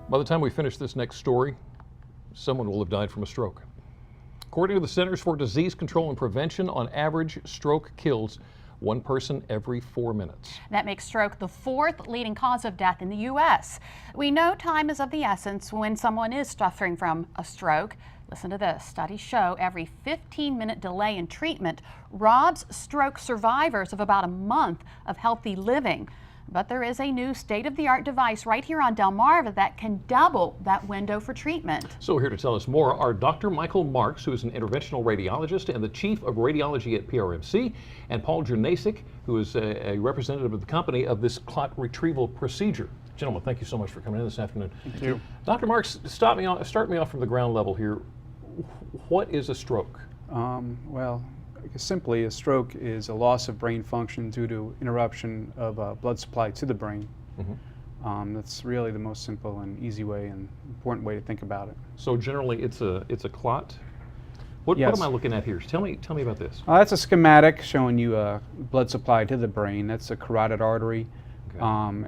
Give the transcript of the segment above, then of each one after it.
By the time we finish this next story, someone will have died from a stroke. According to the Centers for Disease Control and Prevention, on average, stroke kills one person every 4 minutes. That makes stroke the fourth leading cause of death in the U.S. We know time is of the essence when someone is suffering from a stroke. Listen to this. Studies show every 15-minute delay in treatment robs stroke survivors of about a month of healthy living. But there is a new state-of-the-art device right here on Delmarva that can double that window for treatment. So here to tell us more are Dr. Michael Marks, who is an interventional radiologist and the chief of radiology at PRMC, and Paul Jernasik, who is a representative of the company of this clot retrieval procedure. Gentlemen, thank you so much for coming in this afternoon. Thank you. Dr. Marks, start me off from the ground level here. What is a stroke? Well, simply, a stroke is a loss of brain function due to interruption of blood supply to the brain. That's really the most simple and easy way and important way to think about it. So generally, it's a clot. What Yes. am I looking at here? Tell me about this. That's a schematic showing you blood supply to the brain. That's a carotid artery, Okay.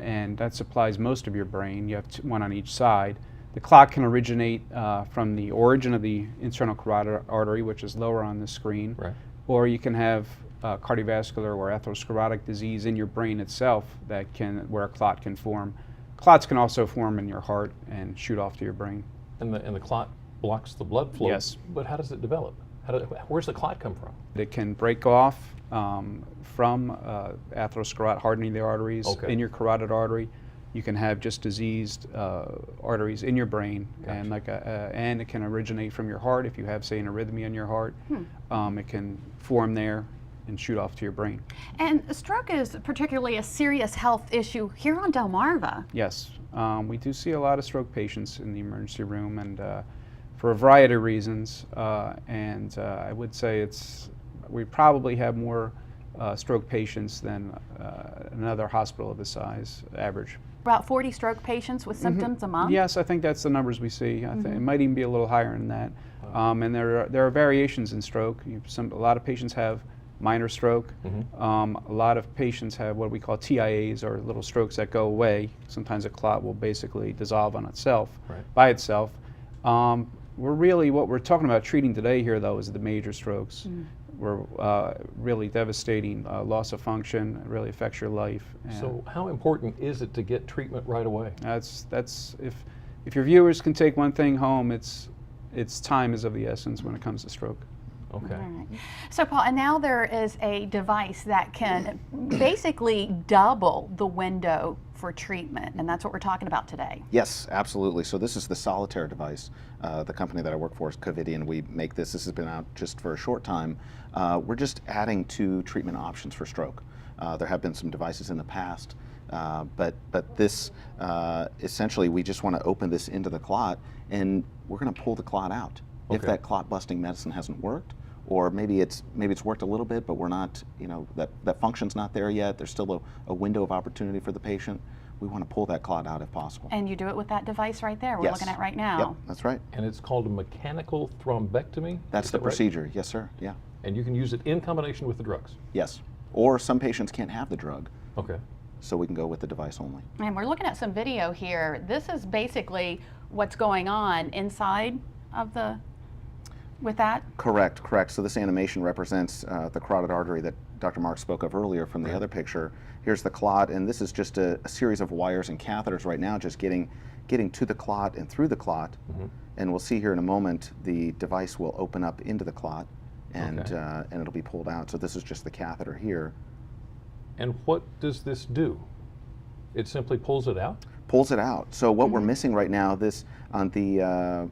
and that supplies most of your brain. You have one on each side. The clot can originate from the origin of the internal carotid artery, which is lower on the screen. Right. Or you can have cardiovascular or atherosclerotic disease in your brain itself where a clot can form. Clots can also form in your heart and shoot off to your brain. And the clot blocks the blood flow. Yes. But how does it develop? Where's the clot come from? It can break off from atherosclerotic hardening the arteries Okay. in your carotid artery. You can have just diseased arteries in your brain, Gotcha. and it can originate from your heart. If you have, say, an arrhythmia in your heart, it can form there and shoot off to your brain. And stroke is particularly a serious health issue here on Delmarva. Yes, we do see a lot of stroke patients in the emergency room, and for a variety of reasons. I would say we probably have more stroke patients than another hospital of this size, average. About 40 stroke patients with symptoms a month? Yes, I think that's the numbers we see. I think it might even be a little higher than that. And there are variations in stroke. A lot of patients have minor stroke. A lot of patients have what we call TIAs, or little strokes that go away. Sometimes a clot will basically dissolve on itself, by itself. What we're talking about treating today here, though, is the major strokes. Were really devastating, loss of function. It really affects your life. And So how important is it to get treatment right away? that's if your viewers can take one thing home, it's time is of the essence when it comes to stroke. Okay. All right. So Paul, and now there is a device that can basically double the window for treatment, and that's what we're talking about today. Yes, absolutely. So this is the Solitaire device. The company that I work for is Covidian. We make this. This has been out just for a short time. We're just adding 2 treatment options for stroke. There have been some devices in the past, but this essentially, we just want to open this into the clot, and we're going to pull the clot out. Okay. If that clot busting medicine hasn't worked, or maybe it's worked a little bit, but we're not, that function's not there yet. There's still a window of opportunity for the patient. We want to pull that clot out if possible. And you do it with that device right there we're Yes. looking at right now. Yep, that's right. And it's called a mechanical thrombectomy? That's Is the that right? procedure. Yes, sir. Yeah. And you can use it in combination with the drugs? Yes. Or some patients can't have the drug, Okay. so we can go with the device only. And we're looking at some video here. This is basically what's going on inside of with that? Correct. So this animation represents the carotid artery that Dr. Mark spoke of earlier from the other picture. Here's the clot, and this is just a series of wires and catheters right now, just getting to the clot and through the clot. And we'll see here in a moment, the device will open up into the clot, and it'll be pulled out. So this is just the catheter here. And what does this do? It simply pulls it out? Pulls it out. So what we're missing right now, this on the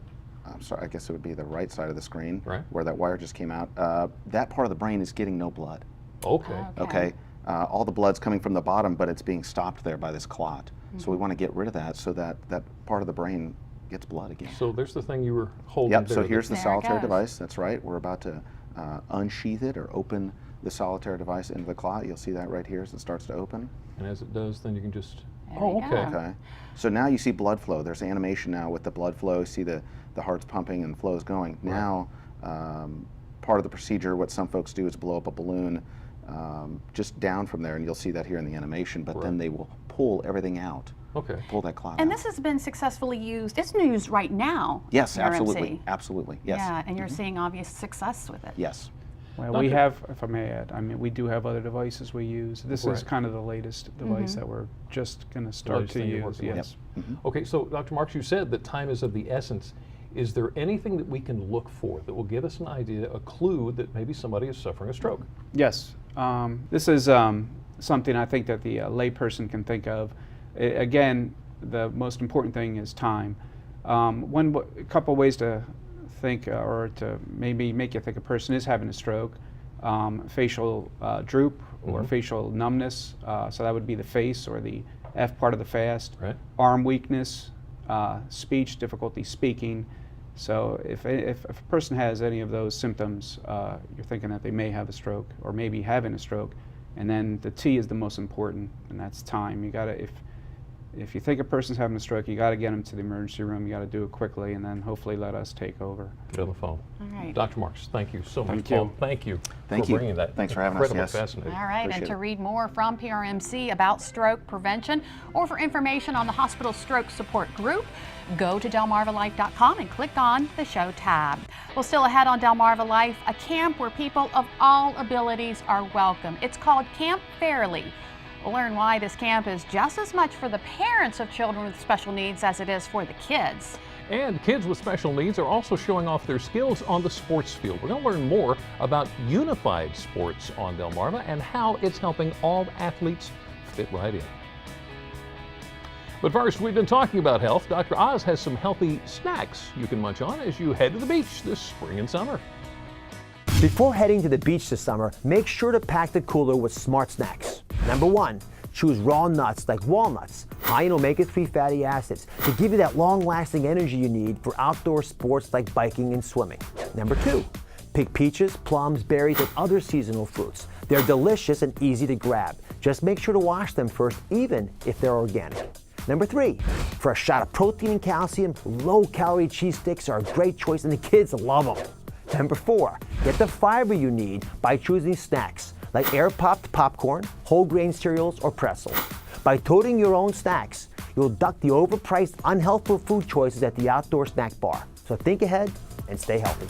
I'm sorry, I guess it would be the right side of the screen, where that wire just came out. That part of the brain is getting no blood. Okay. Okay. All the blood's coming from the bottom, but it's being stopped there by this clot. So we want to get rid of that so that that part of the brain gets blood again. So there's the thing you were holding Yep, there. so here's the There it Solitaire goes. device. That's right. We're about to unsheath it or open the Solitaire device into the clot. You'll see that right here as it starts to open. And as it does, then you can just... There Oh, you okay. go. Okay. So now you see blood flow. There's animation now with the blood flow. You see the heart's pumping and flow is going. Now, part of the procedure, what some folks do is blow up a balloon just down from there, and you'll see that here in the animation, but then they will pull everything out Okay. pull that clot And out. this has been successfully used. It's used right now. Yes, PRMC. absolutely, absolutely, yes. Yeah, and you're seeing obvious success with it. Yes. Well, we have, if I may add, I mean, we do have other devices we use. This is Right. kind of the latest device that we're just going to start latest to thing you're use. working on. Yes. Okay, so Dr. Marks, you said that time is of the essence. Is there anything that we can look for that will give us an idea, a clue that maybe somebody is suffering a stroke? Yes. This is something I think that the layperson can think of. Again, the most important thing is time. A couple ways to think or to maybe make you think a person is having a stroke. Facial droop or facial numbness, so that would be the face or the F part of the fast. Right. Arm weakness, speech, difficulty speaking. So if a person has any of those symptoms, you're thinking that they may have a stroke or maybe having a stroke. And then the T is the most important, and that's time. You gotta, if you think a person's having a stroke, you got to get them to the emergency room. You got to do it quickly, and then hopefully let us take over. Get on the phone. All right. Dr. Marks, thank you so much. Thank you. Paul, thank you Thank for you. bringing that. Thanks for having us, incredibly yes. fascinating. All right, and Appreciate to it. read more from PRMC about stroke prevention or for information on the hospital stroke support group, go to delmarvalife.com and click on the show tab. Well, still ahead on Delmarva Life, a camp where people of all abilities are welcome. It's called Camp Fairly. We'll learn why this camp is just as much for the parents of children with special needs as it is for the kids. And kids with special needs are also showing off their skills on the sports field. We're going to learn more about unified sports on Delmarva and how it's helping all athletes fit right in. But first, we've been talking about health. Dr. Oz has some healthy snacks you can munch on as you head to the beach this spring and summer. Before heading to the beach this summer, make sure to pack the cooler with smart snacks. Number 1, choose raw nuts like walnuts, high in omega-3 fatty acids to give you that long-lasting energy you need for outdoor sports like biking and swimming. Number 2, pick peaches, plums, berries, and other seasonal fruits. They're delicious and easy to grab. Just make sure to wash them first, even if they're organic. Number 3, for a shot of protein and calcium, low-calorie cheese sticks are a great choice and the kids love them. Number 4, get the fiber you need by choosing snacks like air-popped popcorn, whole grain cereals, or pretzels. By toting your own snacks, you'll duck the overpriced, unhealthful food choices at the outdoor snack bar. So think ahead and stay healthy.